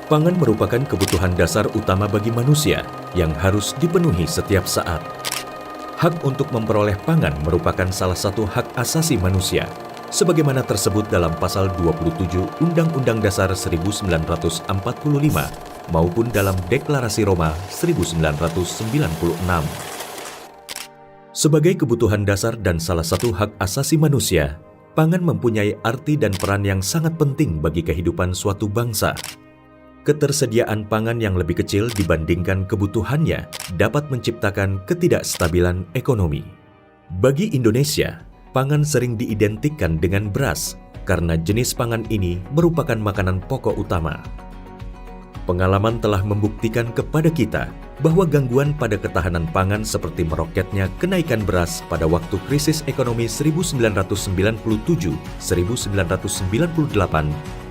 Pangan merupakan kebutuhan dasar utama bagi manusia yang harus dipenuhi setiap saat. Hak untuk memperoleh pangan merupakan salah satu hak asasi manusia, sebagaimana tersebut dalam pasal 27 Undang-Undang Dasar 1945 maupun dalam Deklarasi Roma 1996. Sebagai kebutuhan dasar dan salah satu hak asasi manusia, pangan mempunyai arti dan peran yang sangat penting bagi kehidupan suatu bangsa. Ketersediaan pangan yang lebih kecil dibandingkan kebutuhannya dapat menciptakan ketidakstabilan ekonomi. Bagi Indonesia, pangan sering diidentikan dengan beras karena jenis pangan ini merupakan makanan pokok utama. Pengalaman telah membuktikan kepada kita bahwa gangguan pada ketahanan pangan seperti meroketnya kenaikan beras pada waktu krisis ekonomi 1997-1998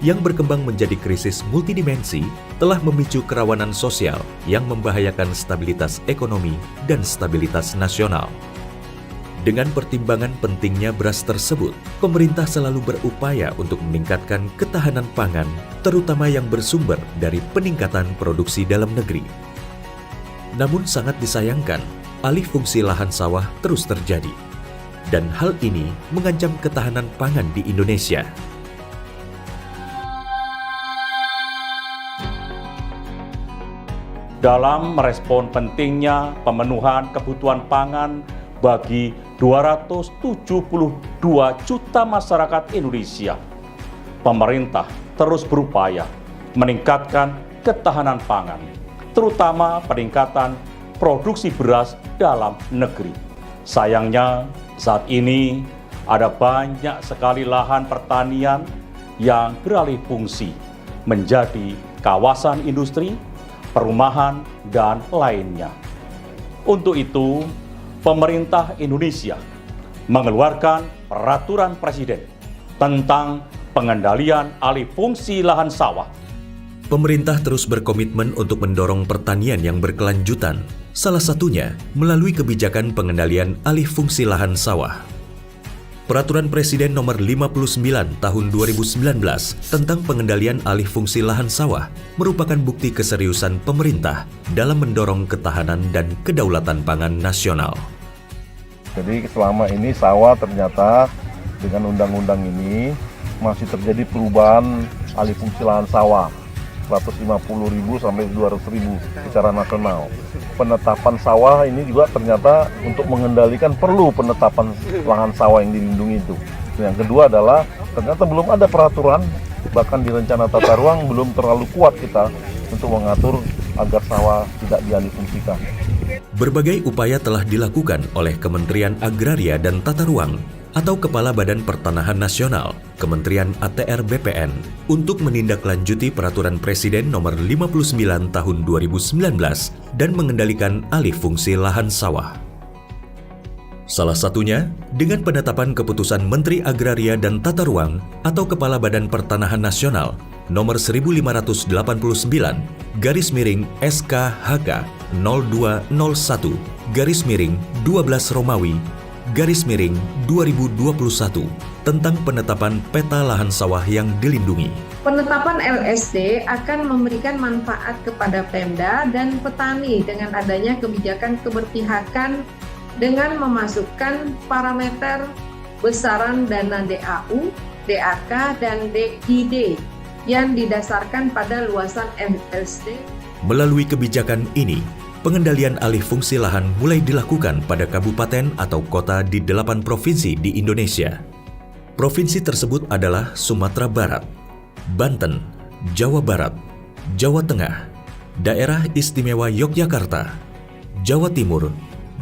yang berkembang menjadi krisis multidimensi telah memicu kerawanan sosial yang membahayakan stabilitas ekonomi dan stabilitas nasional. Dengan pertimbangan pentingnya beras tersebut, pemerintah selalu berupaya untuk meningkatkan ketahanan pangan, terutama yang bersumber dari peningkatan produksi dalam negeri. Namun sangat disayangkan, alih fungsi lahan sawah terus terjadi. Dan hal ini mengancam ketahanan pangan di Indonesia. Dalam merespon pentingnya pemenuhan kebutuhan pangan bagi 272 juta masyarakat Indonesia, pemerintah terus berupaya meningkatkan ketahanan pangan, terutama peningkatan produksi beras dalam negeri. Sayangnya, saat ini ada banyak sekali lahan pertanian yang beralih fungsi menjadi kawasan industri, perumahan, dan lainnya. Untuk itu, pemerintah Indonesia mengeluarkan peraturan presiden tentang pengendalian alih fungsi lahan sawah. Pemerintah terus berkomitmen untuk mendorong pertanian yang berkelanjutan, salah satunya melalui kebijakan pengendalian alih fungsi lahan sawah. Peraturan Presiden Nomor 59 Tahun 2019 tentang pengendalian alih fungsi lahan sawah merupakan bukti keseriusan pemerintah dalam mendorong ketahanan dan kedaulatan pangan nasional. Jadi selama ini sawah ternyata dengan undang-undang ini masih terjadi perubahan alih fungsi lahan sawah 150.000 sampai 200.000 secara nasional. Penetapan sawah ini juga ternyata untuk mengendalikan perlu penetapan lahan sawah yang dilindungi itu. Yang kedua adalah ternyata belum ada peraturan, bahkan di rencana tata ruang belum terlalu kuat kita untuk mengatur agar sawah tidak dialihfungsikan. Berbagai upaya telah dilakukan oleh Kementerian Agraria dan Tata Ruang atau Kepala Badan Pertanahan Nasional, Kementerian ATR BPN, untuk menindaklanjuti Peraturan Presiden Nomor 59 Tahun 2019 dan mengendalikan alih fungsi lahan sawah. Salah satunya dengan penetapan Keputusan Menteri Agraria dan Tata Ruang atau Kepala Badan Pertanahan Nasional Nomor 1589 garis miring SKHK 0201 garis miring 12 Romawi garis miring 2021 tentang penetapan peta lahan sawah yang dilindungi. Penetapan LSD akan memberikan manfaat kepada Pemda dan petani dengan adanya kebijakan keberpihakan dengan memasukkan parameter besaran dana DAU, DAK, dan DID yang didasarkan pada luasan LSD. Melalui kebijakan ini, pengendalian alih fungsi lahan mulai dilakukan pada kabupaten atau kota di 8 provinsi di Indonesia. Provinsi tersebut adalah Sumatera Barat, Banten, Jawa Barat, Jawa Tengah, Daerah Istimewa Yogyakarta, Jawa Timur,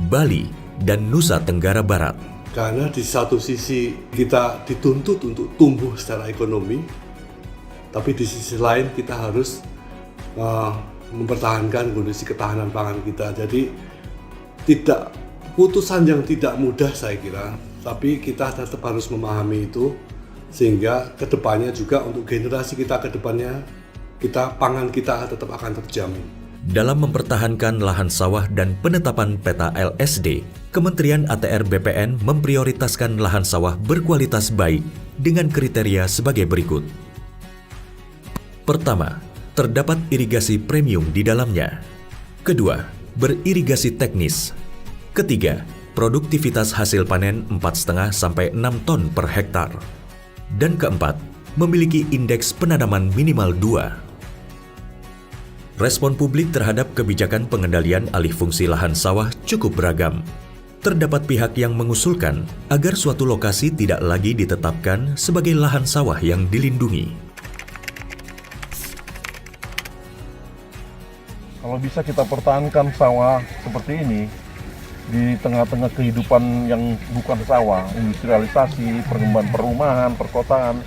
Bali, dan Nusa Tenggara Barat. Karena di satu sisi kita dituntut untuk tumbuh secara ekonomi, tapi di sisi lain kita harus mempertahankan kondisi ketahanan pangan kita. Jadi tidak putusan yang tidak mudah saya kira, tapi kita tetap harus memahami itu sehingga kedepannya juga untuk generasi kita kedepannya pangan kita tetap akan terjamin. Dalam mempertahankan lahan sawah dan penetapan peta LSD, Kementerian ATR BPN memprioritaskan lahan sawah berkualitas baik dengan kriteria sebagai berikut. Pertama, terdapat irigasi premium di dalamnya. Kedua, beririgasi teknis. Ketiga, produktivitas hasil panen 4,5 sampai 6 ton per hektar. Dan keempat, memiliki indeks penanaman minimal 2. Respon publik terhadap kebijakan pengendalian alih fungsi lahan sawah cukup beragam. Terdapat pihak yang mengusulkan agar suatu lokasi tidak lagi ditetapkan sebagai lahan sawah yang dilindungi. Kalau bisa kita pertahankan sawah seperti ini di tengah-tengah kehidupan yang bukan sawah, industrialisasi, perkembangan perumahan, perkotaan,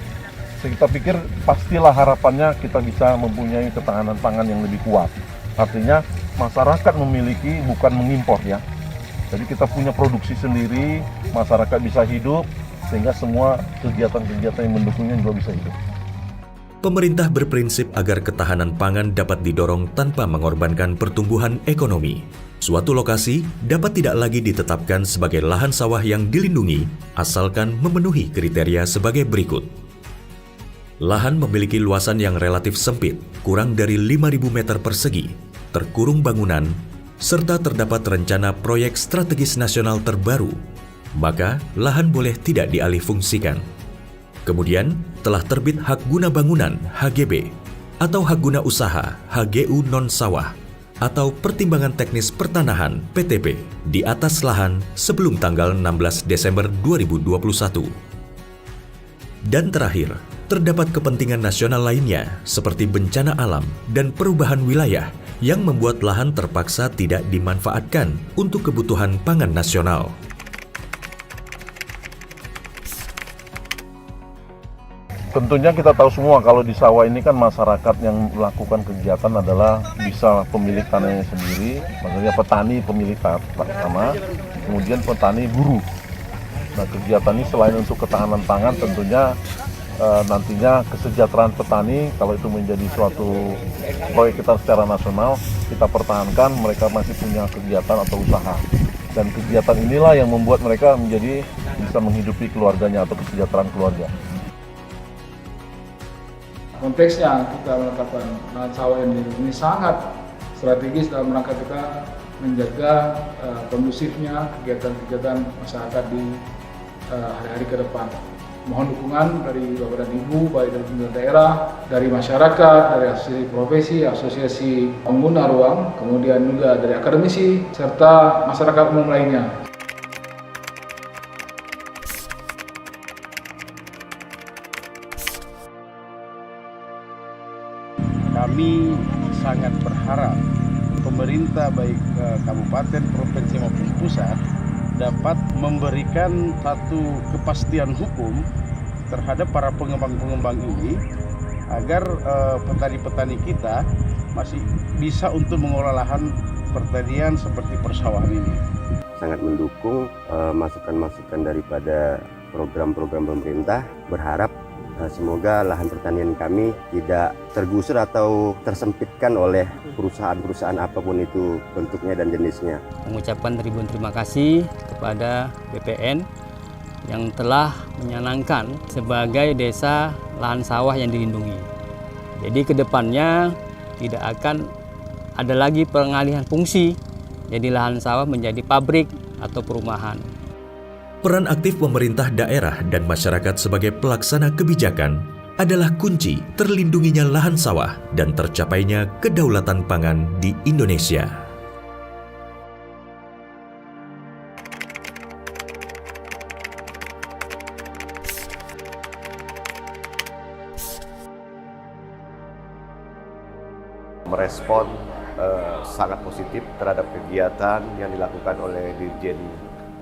kita pikir pastilah harapannya kita bisa mempunyai ketahanan pangan yang lebih kuat. Artinya masyarakat memiliki, bukan mengimpor ya. Jadi kita punya produksi sendiri, masyarakat bisa hidup, sehingga semua kegiatan-kegiatan yang mendukungnya juga bisa hidup. Pemerintah berprinsip agar ketahanan pangan dapat didorong tanpa mengorbankan pertumbuhan ekonomi. Suatu lokasi dapat tidak lagi ditetapkan sebagai lahan sawah yang dilindungi, asalkan memenuhi kriteria sebagai berikut. Lahan memiliki luasan yang relatif sempit, kurang dari 5.000 meter persegi, terkurung bangunan, serta terdapat rencana proyek strategis nasional terbaru, maka lahan boleh tidak dialihfungsikan. Kemudian, telah terbit hak guna bangunan (HGB) atau hak guna usaha (HGU non-sawah) atau pertimbangan teknis pertanahan (PTP) di atas lahan sebelum tanggal 16 Desember 2021. Dan terakhir, terdapat kepentingan nasional lainnya seperti bencana alam dan perubahan wilayah yang membuat lahan terpaksa tidak dimanfaatkan untuk kebutuhan pangan nasional. Tentunya kita tahu semua kalau di sawah ini kan masyarakat yang melakukan kegiatan adalah bisa pemilik tanahnya sendiri, maksudnya petani pemilik tanah, kemudian petani buruh. Nah, kegiatan ini selain untuk ketahanan pangan tentunya nantinya kesejahteraan petani, kalau itu menjadi suatu proyek kita secara nasional, kita pertahankan, mereka masih punya kegiatan atau usaha. Dan kegiatan inilah yang membuat mereka menjadi bisa menghidupi keluarganya atau kesejahteraan keluarga. Konteksnya kita menetapkan lahan sawah ini sangat strategis dalam rangka kita menjaga kondusifnya kegiatan-kegiatan masyarakat di hari-hari ke depan. Mohon dukungan dari Bapak dan Ibu, baik dari pemerintah daerah, dari masyarakat, dari asosiasi profesi, asosiasi pengguna ruang, kemudian juga dari akademisi, serta masyarakat umum lainnya. Kami sangat berharap pemerintah baik kabupaten, provinsi maupun pusat dapat memberikan satu kepastian hukum terhadap para pengembang-pengembang ini agar petani-petani kita masih bisa untuk mengolah lahan pertanian seperti persawahan ini. Sangat mendukung masukan-masukan daripada program-program pemerintah, berharap semoga lahan pertanian kami tidak tergusur atau tersempitkan oleh perusahaan-perusahaan apapun itu bentuknya dan jenisnya. Mengucapkan ribuan terima kasih kepada BPN yang telah menyanangkan sebagai desa lahan sawah yang dilindungi. Jadi kedepannya tidak akan ada lagi pengalihan fungsi, jadi lahan sawah menjadi pabrik atau perumahan. Peran aktif pemerintah daerah dan masyarakat sebagai pelaksana kebijakan adalah kunci terlindunginya lahan sawah dan tercapainya kedaulatan pangan di Indonesia. Merespon sangat positif terhadap kegiatan yang dilakukan oleh Dirjen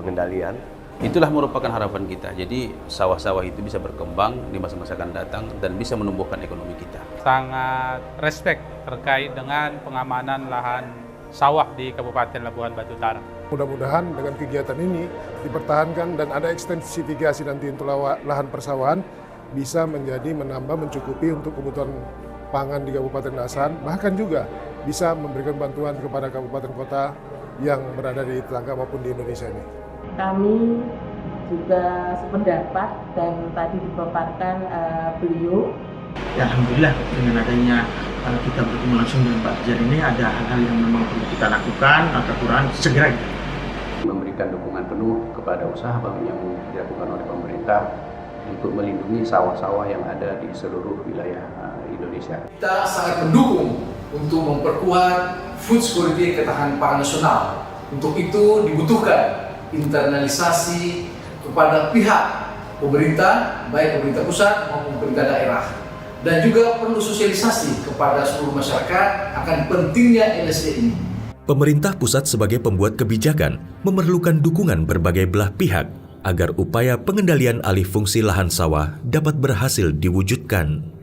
Pengendalian. Itulah merupakan harapan kita. Jadi sawah-sawah itu bisa berkembang di masa-masa akan datang dan bisa menumbuhkan ekonomi kita. Sangat respect terkait dengan pengamanan lahan sawah di Kabupaten Labuhan Batu Utara. Mudah-mudahan dengan kegiatan ini dipertahankan dan ada ekstensifikasi nanti untuk lahan persawahan bisa menambah mencukupi untuk kebutuhan pangan di Kabupaten Dasan, bahkan juga bisa memberikan bantuan kepada kabupaten kota yang berada di tetangga maupun di Indonesia ini. Kami juga sependapat dan tadi dipaparkan beliau. Ya, alhamdulillah dengan adanya kita bertemu langsung dengan Pak Dirjen ini ada hal-hal yang memang perlu kita lakukan atau kurang segera memberikan dukungan penuh kepada usaha yang dilakukan oleh pemerintah untuk melindungi sawah-sawah yang ada di seluruh wilayah Indonesia. Kita sangat mendukung untuk memperkuat food security, ketahanan pangan nasional. Untuk itu dibutuhkan internalisasi kepada pihak pemerintah, baik pemerintah pusat maupun pemerintah daerah. Dan juga perlu sosialisasi kepada seluruh masyarakat akan pentingnya LSD ini. Pemerintah pusat sebagai pembuat kebijakan memerlukan dukungan berbagai belah pihak agar upaya pengendalian alih fungsi lahan sawah dapat berhasil diwujudkan.